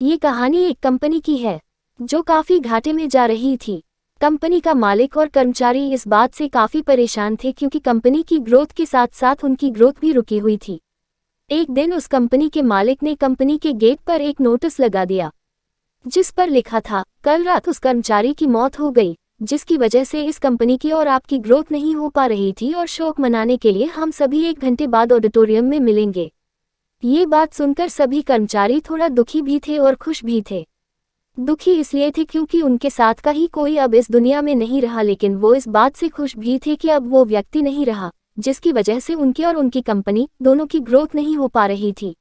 ये कहानी एक कंपनी की है जो काफी घाटे में जा रही थी। कंपनी का मालिक और कर्मचारी इस बात से काफी परेशान थे क्योंकि कंपनी की ग्रोथ के साथ साथ उनकी ग्रोथ भी रुकी हुई थी। एक दिन उस कंपनी के मालिक ने कंपनी के गेट पर एक नोटिस लगा दिया जिस पर लिखा था, कल रात उस कर्मचारी की मौत हो गई जिसकी वजह से इस कंपनी की और आपकी ग्रोथ नहीं हो पा रही थी और शोक मनाने के लिए हम सभी 1 घंटे बाद ऑडिटोरियम में मिलेंगे। ये बात सुनकर सभी कर्मचारी थोड़ा दुखी भी थे और खुश भी थे। दुखी इसलिए थे क्योंकि उनके साथ का ही कोई अब इस दुनिया में नहीं रहा, लेकिन वो इस बात से खुश भी थे कि अब वो व्यक्ति नहीं रहा जिसकी वजह से उनकी और उनकी कंपनी दोनों की ग्रोथ नहीं हो पा रही थी।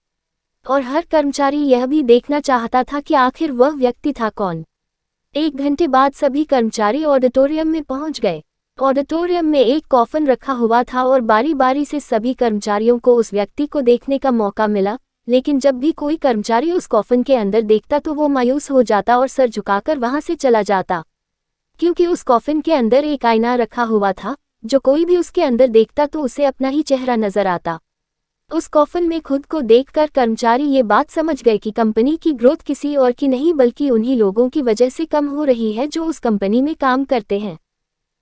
और हर कर्मचारी यह भी देखना चाहता था कि आखिर वह व्यक्ति था कौन। 1 घंटे बाद सभी कर्मचारी ऑडिटोरियम में पहुंच गए। ऑडिटोरियम में एक कॉफन रखा हुआ था और बारी बारी से सभी कर्मचारियों को उस व्यक्ति को देखने का मौका मिला, लेकिन जब भी कोई कर्मचारी उस कॉफन के अंदर देखता तो वो मायूस हो जाता और सर झुकाकर वहां से चला जाता, क्योंकि उस कॉफन के अंदर एक आईना रखा हुआ था। जो कोई भी उसके अंदर देखता तो उसे अपना ही चेहरा नजर आता। उस कॉफन में खुद को देखकर कर्मचारी ये बात समझ गए कि कंपनी की ग्रोथ किसी और की नहीं बल्कि उन्हीं लोगों की वजह से कम हो रही है जो उस कंपनी में काम करते हैं।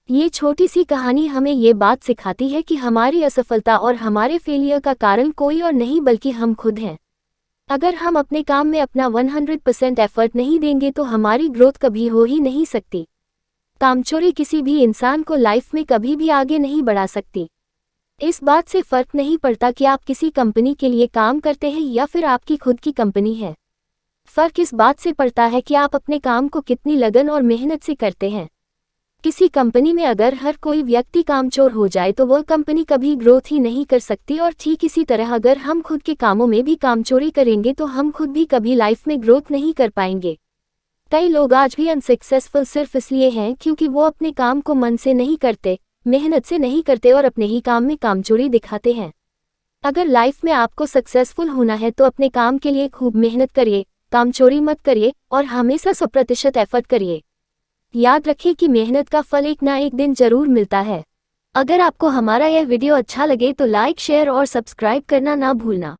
ये छोटी सी कहानी हमें ये बात सिखाती है कि हमारी असफलता और हमारे फेलियर का कारण कोई और नहीं बल्कि हम खुद हैं। अगर हम अपने काम में अपना 100% एफर्ट नहीं देंगे तो हमारी ग्रोथ कभी हो ही नहीं सकती। कामचोरी किसी भी इंसान को लाइफ में कभी भी आगे नहीं बढ़ा सकती। इस बात से फर्क नहीं पड़ता कि आप किसी कंपनी के लिए काम करते हैं या फिर आपकी खुद की कंपनी है। फर्क इस बात से पड़ता है कि आप अपने काम को कितनी लगन और मेहनत से करते हैं। किसी कंपनी में अगर हर कोई व्यक्ति कामचोर हो जाए तो वह कंपनी कभी ग्रोथ ही नहीं कर सकती, और ठीक इसी तरह अगर हम खुद के कामों में भी कामचोरी करेंगे तो हम खुद भी कभी लाइफ में ग्रोथ नहीं कर पाएंगे। कई लोग आज भी अनसक्सेसफुल सिर्फ इसलिए हैं क्योंकि वो अपने काम को मन से नहीं करते, मेहनत से नहीं करते और अपने ही काम में कामचोरी दिखाते हैं। अगर लाइफ में आपको सक्सेसफुल होना है तो अपने काम के लिए खूब मेहनत करिए, कामचोरी मत करिए और हमेशा 100% एफर्ट करिए। याद रखिए कि मेहनत का फल एक ना एक दिन जरूर मिलता है। अगर आपको हमारा यह वीडियो अच्छा लगे तो लाइक, शेयर और सब्सक्राइब करना ना भूलना।